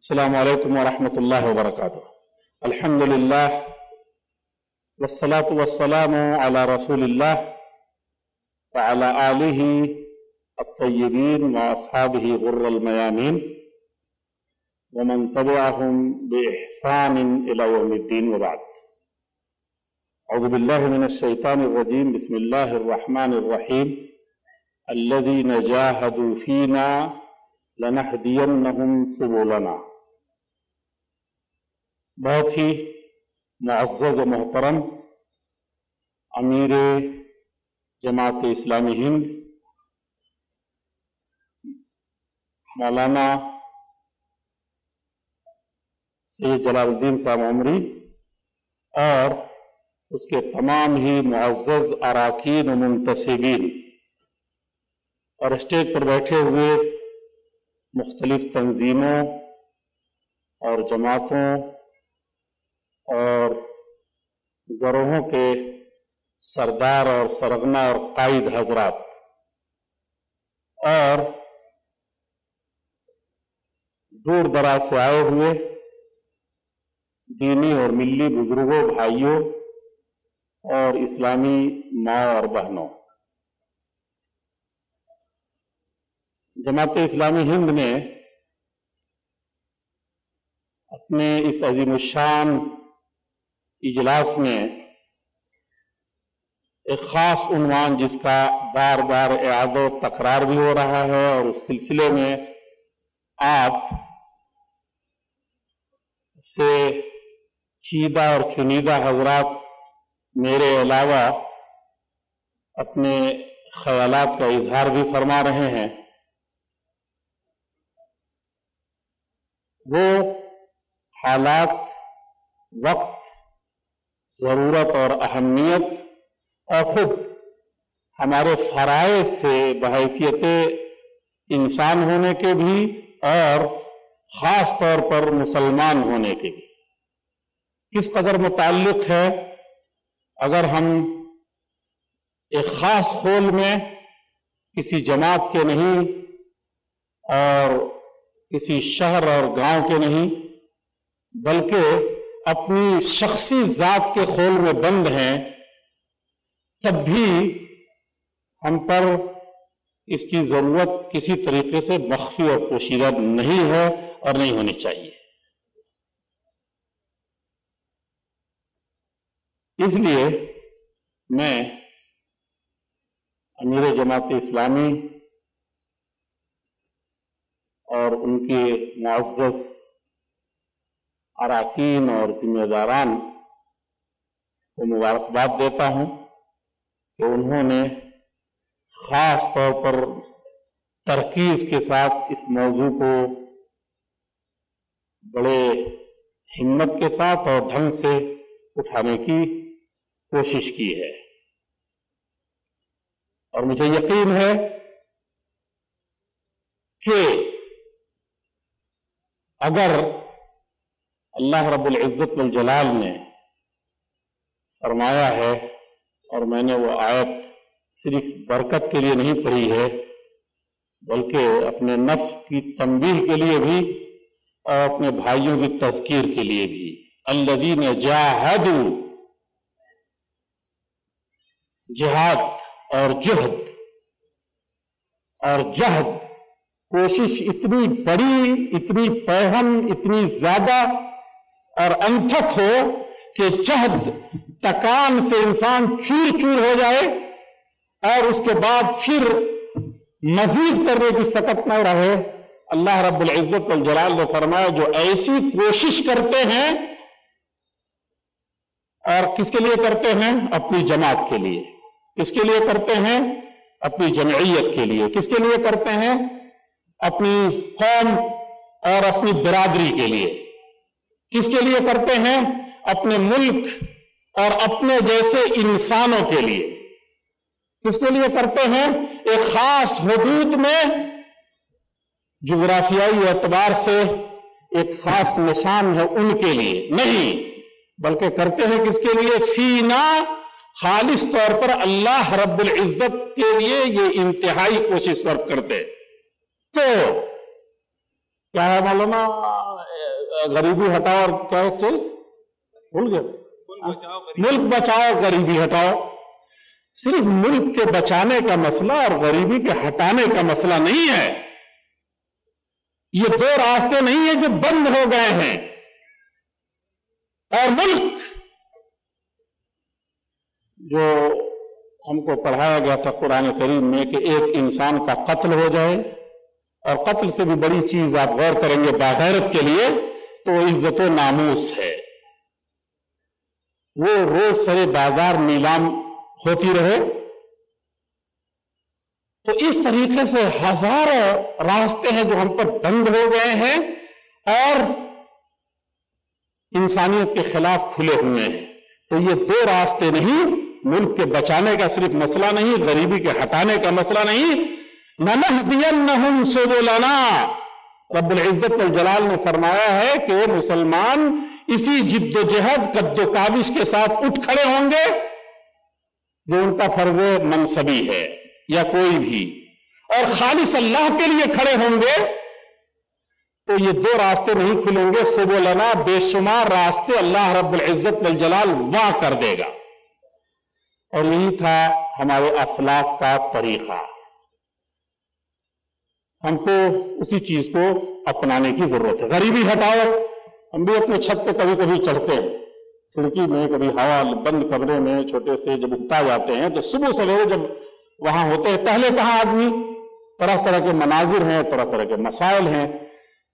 السلام علیکم ورحمۃ اللہ وبرکاتہ۔ الحمد للہ والصلاة والسلام علی رسول اللہ وعلی آلہ الطیبین واصحابہ غر المیامین ومن تبعہم بإحسان الی یوم الدین وبعد۔ اعوذ باللہ من الشیطان الرجیم، بسم اللہ الرحمن الرحیم۔ الذین جاہدوا فینا لنہدینہم سبلنا۔ بہت ہی معزز و محترم امیر جماعت اسلامی ہند مولانا سید جلال الدین صاحب عمری اور اس کے تمام ہی معزز اراکین و منتسبین اور اسٹیج پر بیٹھے ہوئے مختلف تنظیموں اور جماعتوں اور گروہوں کے سردار اور سرغنہ اور قائد حضرات اور دور دراز سے آئے ہوئے دینی اور ملی بزرگوں، بھائیوں اور اسلامی ماں اور بہنوں، جماعت اسلامی ہند نے اپنے اس عظیم الشان اجلاس میں ایک خاص عنوان جس کا بار بار اعادہ و تکرار بھی ہو رہا ہے، اور اس سلسلے میں آپ سے چیدہ اور چنیدہ حضرات میرے علاوہ اپنے خیالات کا اظہار بھی فرما رہے ہیں۔ وہ حالات، وقت، ضرورت اور اہمیت اور خود ہمارے فرائض سے بحیثیت انسان ہونے کے بھی اور خاص طور پر مسلمان ہونے کے بھی کس قدر متعلق ہے۔ اگر ہم ایک خاص خول میں کسی جماعت کے نہیں اور کسی شہر اور گاؤں کے نہیں بلکہ اپنی شخصی ذات کے خول میں بند ہیں، تب بھی ہم پر اس کی ضرورت کسی طریقے سے مخفی اور پوشیدہ نہیں ہے اور نہیں ہونی چاہیے۔ اس لیے میں امیر جماعت اسلامی اور ان کے معزز اراکین اور ذمہ داران کو مبارکباد دیتا ہوں کہ انہوں نے خاص طور پر ترکیز کے ساتھ اس موضوع کو بڑے ہمت کے ساتھ اور ڈھنگ سے اٹھانے کی کوشش کی ہے، اور مجھے یقین ہے کہ اگر اللہ رب العزت والجلال نے فرمایا ہے، اور میں نے وہ آیت صرف برکت کے لیے نہیں پڑھی ہے بلکہ اپنے نفس کی تنبیہ کے لیے بھی اور اپنے بھائیوں کی تذکیر کے لیے بھی، الذین جاہدوا، جہاد اور جہد اور جہد، کوشش اتنی بڑی، اتنی پیہم، اتنی زیادہ اور انتھک ہو کہ جہد تکان سے انسان چور چور ہو جائے اور اس کے بعد پھر مزید کرنے کی سکت نہ رہے۔ اللہ رب العزت والجلال نے فرمایا جو ایسی کوشش کرتے ہیں، اور کس کے لیے کرتے ہیں؟ اپنی جماعت کے لیے۔ کس کے لیے کرتے ہیں؟ اپنی جمعیت کے لیے۔ کس کے لیے کرتے ہیں؟ اپنی قوم اور اپنی برادری کے لیے۔ کس کے لیے کرتے ہیں؟ اپنے ملک اور اپنے جیسے انسانوں کے لیے۔ کس کے لیے کرتے ہیں؟ ایک خاص حدود میں جغرافیائی اعتبار سے ایک خاص نشان ہے ان کے لیے نہیں، بلکہ کرتے ہیں کس کے لیے؟ فینا، خالص طور پر اللہ رب العزت کے لیے یہ انتہائی کوشش صرف کرتے۔ تو کیا ہے مولانا، غریبی ہٹاؤ اور کیا چیز بھول گئے؟ ملک بچاؤ غریبی ہٹاؤ. صرف ملک کے بچانے کا مسئلہ اور غریبی کے ہٹانے کا مسئلہ نہیں ہے. یہ دو راستے نہیں ہیں جو بند ہو گئے ہیں. اور ملک جو ہم کو پڑھایا گیا تھا قرآن کریم میں کہ ایک انسان کا قتل ہو جائے، اور قتل سے بھی بڑی چیز آپ غور کریں گے باغیرت کے لیے تو عزت و ناموس ہے. وہ روز سرے بازار نیلام ہوتی رہے. تو اس طریقے سے ہزاروں راستے ہیں جو ہم پر بند ہو گئے ہیں اور انسانیت کے خلاف کھلے ہوئے ہیں. تو یہ دو راستے نہیں، ملک کے بچانے کا صرف مسئلہ نہیں، غریبی کے ہٹانے کا مسئلہ نہیں. لَنَهْدِيَنَّهُمْ سُبُلَنَا، رب العزت والجلال نے فرمایا ہے کہ مسلمان اسی جد و جہد قد و کاوش کے ساتھ اٹھ کھڑے ہوں گے جو ان کا فرض منصبی ہے یا کوئی بھی، اور خالص اللہ کے لیے کھڑے ہوں گے تو یہ دو راستے نہیں کھلیں گے. سبلنا، بے شمار راستے اللہ رب العزت والجلال وا کر دے گا. اور یہی تھا ہمارے اسلاف کا طریقہ. ہم کو اسی چیز کو اپنانے کی ضرورت ہے. غریبی ہٹاؤ. ہم بھی اپنے چھت پہ کبھی کبھی چڑھتے ہیں، کھڑکی میں، کبھی ہوا بند کمرے میں چھوٹے سے جب اٹھا جاتے ہیں تو صبح سویرے جب وہاں ہوتے ہیں، پہلے کہاں آدمی، طرح طرح کے مناظر ہیں، طرح طرح کے مسائل ہیں.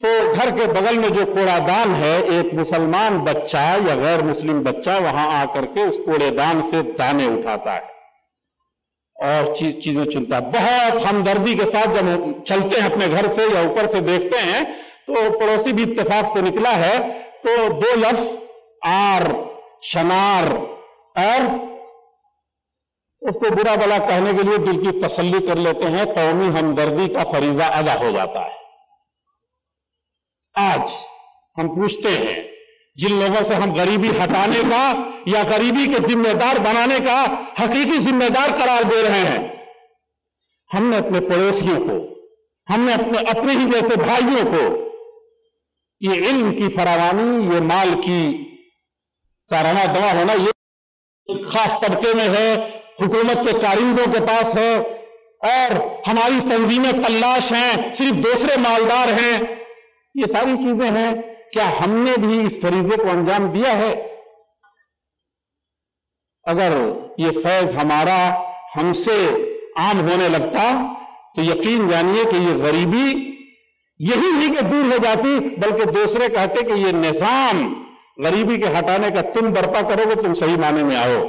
تو گھر کے بغل میں جو کوڑا دان ہے، ایک مسلمان بچہ یا غیر مسلم بچہ وہاں آ کر کے اس کوڑے دان سے دانے اٹھاتا ہے اور چیزیں چنتا ہے. بہت ہمدردی کے ساتھ جب چلتے ہیں اپنے گھر سے یا اوپر سے دیکھتے ہیں تو پڑوسی بھی اتفاق سے نکلا ہے تو دو لفظ آر، شنار، اور اس کو برا بلا کہنے کے لیے دل کی تسلی کر لیتے ہیں. قومی ہمدردی کا فریضہ ادا ہو جاتا ہے. آج ہم پوچھتے ہیں جن لوگوں سے ہم غریبی ہٹانے کا یا غریبی کے ذمہ دار بنانے کا حقیقی ذمہ دار قرار دے رہے ہیں، ہم نے اپنے پڑوسیوں کو، ہم نے اپنے ہی جیسے بھائیوں کو یہ علم کی فراوانی، یہ مال کی کارواں دوا ہونا، یہ خاص طبقے میں ہے، حکومت کے کارندوں کے پاس ہے، اور ہماری تنظیمیں تلاش ہیں، صرف دوسرے مالدار ہیں. یہ ساری چیزیں ہیں. کیا ہم نے بھی اس فریضے کو انجام دیا ہے؟ اگر یہ فیض ہمارا ہم سے عام ہونے لگتا تو یقین جانیے کہ یہ غریبی یہی نہیں کہ دور ہو جاتی، بلکہ دوسرے کہتے کہ یہ نظام غریبی کے ہٹانے کا تم برپا کرو گے، تم صحیح معنی میں آؤ.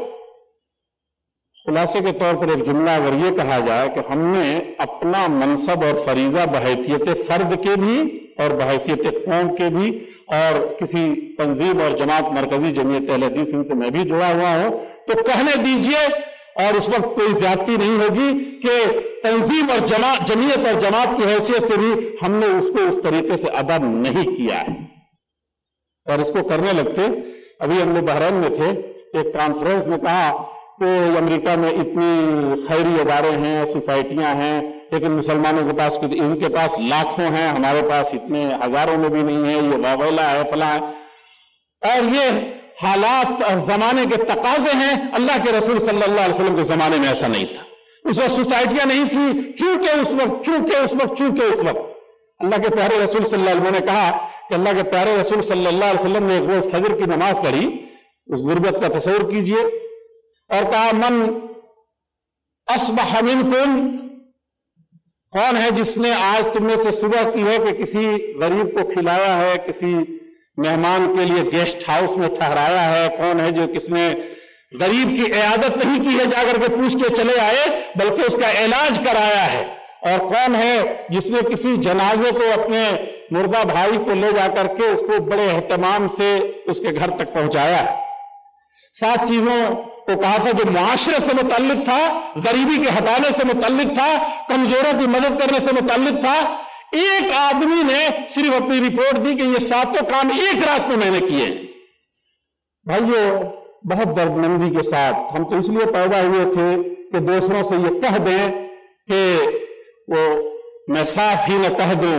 خلاصے کے طور پر ایک جملہ اگر یہ کہا جائے کہ ہم نے اپنا منصب اور فریضہ بحیثیت فرد کے بھی اور بحیثیت قوم کے بھی، اور کسی تنظیم اور جماعت، مرکزی جمعیت اہل حدیث سے میں بھی جڑا ہوا ہوں، تو کہنے دیجئے، اور اس وقت کوئی زیادتی نہیں ہوگی کہ تنظیم اور جمعیت اور جماعت کی حیثیت سے بھی ہم نے اس کو اس طریقے سے ادا نہیں کیا ہے اور اس کو کرنے لگتے. ابھی ہم لوگ بحرین میں تھے، ایک کانفرنس میں کہا کہ امریکہ میں اتنی خیری ادارے ہیں، سوسائٹیاں ہیں، لیکن مسلمانوں کے پاس ان کے پاس لاکھوں ہیں، ہمارے پاس اتنے ہزاروں میں بھی نہیں ہے، یہ واویلا ہے، فلاں ہے. اور یہ حالات اور زمانے کے تقاضے ہیں. اللہ کے رسول صلی اللہ علیہ وسلم کے زمانے میں ایسا نہیں تھا. اس وقت سوسائٹیاں نہیں تھی، چونکہ اس وقت اللہ کے پیارے رسول صلی اللہ علیہ وسلم نے کہا کہ اللہ کے پیارے رسول صلی اللہ علیہ وسلم نے ایک روز فجر کی نماز پڑھی. اس غربت کا تصور کیجئے، اور کہا من اصبح منکم، کون ہے جس نے آج تم میں سے صبح کی ہے کہ کسی غریب کو کھلایا ہے، کسی مہمان کے لیے گیسٹ ہاؤس میں ٹھہرایا ہے؟ کون ہے جو کس نے غریب کی عیادت نہیں کی ہے، جا کر کے پوچھ کے چلے آئے، بلکہ اس کا علاج کرایا ہے؟ اور کون ہے جس نے کسی جنازے کو، اپنے مردہ بھائی کو لے جا کر کے اس کو بڑے اہتمام سے اس کے گھر تک پہنچایا؟ 7 چیزوں کو کہا تھا جو معاشرے سے متعلق تھا، غریبی کے ہٹانے سے متعلق تھا، کمزوروں کی مدد کرنے سے متعلق تھا. ایک آدمی نے صرف اپنی رپورٹ دی کہ یہ 7 کام ایک رات میں میں نے کیے. بھائیو، بہت دردمندی کے ساتھ ہم تو اس لیے پیدا ہوئے تھے کہ دوسروں سے یہ کہہ دیں کہ وہ میں صاف ہی نہ کہہ دوں